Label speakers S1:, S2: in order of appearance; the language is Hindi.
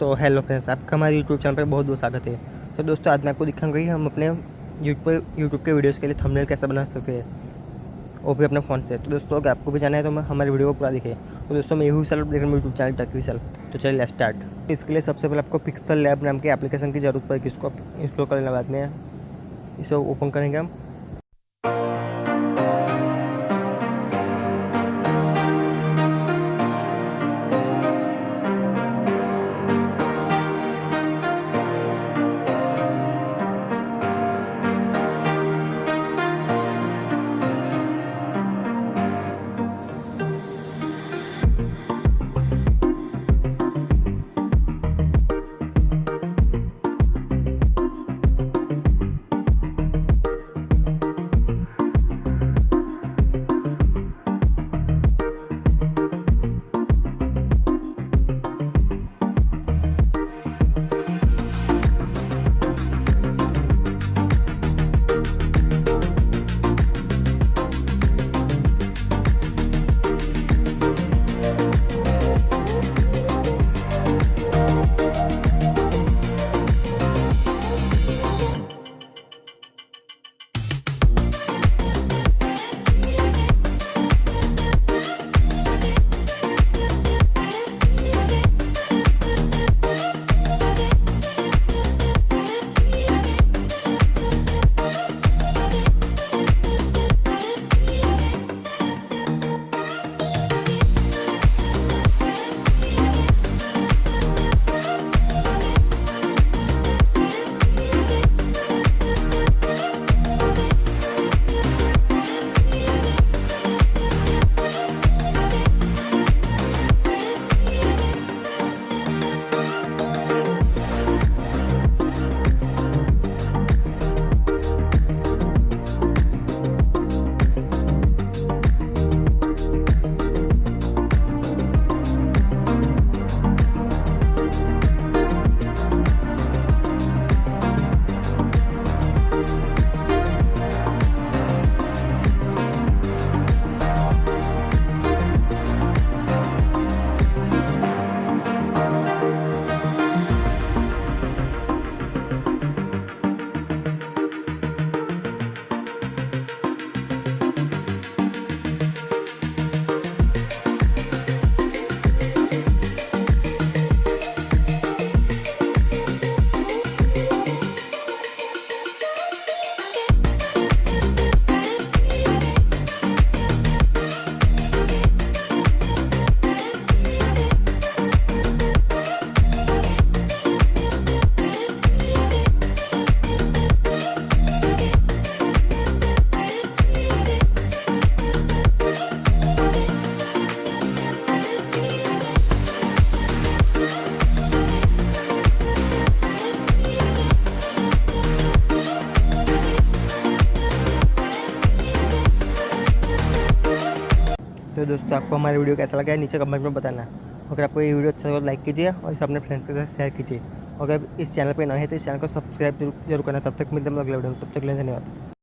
S1: तो हेलो फ्रेंड्स, आपका हमारे यूट्यूब चैनल पर बहुत बहुत स्वागत है। तो दोस्तों, आज मैं आपको दिखाऊंगा कि हम अपने यूट्यूब के वीडियोस के लिए थंबनेल कैसे बना सकते हैं, वो भी अपने फ़ोन से। तो दोस्तों, अगर आपको भी जाना है तो हमारे वीडियो को पूरा देखें। तो दोस्तों, मैं विशाल देख रहा हूँ यूट्यूब चैनल टेकी विशाल। तो चलिए स्टार्ट। इसके लिए सबसे पहले आपको पिक्सल लैब नाम के एप्लीकेशन की ज़रूरत पड़ेगी। इसको इंस्टॉल करने के बाद में इसे ओपन करेंगे हम। तो दोस्तों, आपको हमारी वीडियो कैसा लगा है नीचे कमेंट में बताना। अगर आपको ये वीडियो अच्छा लगा तो लाइक कीजिए और इसे अपने फ्रेंड्स के साथ शेयर कीजिए। और अगर इस चैनल पर नए हैं तो इस चैनल को सब्सक्राइब जरूर करना। तब तक मिलते हैं अगले वीडियो में। तब तक के लिए धन्यवाद।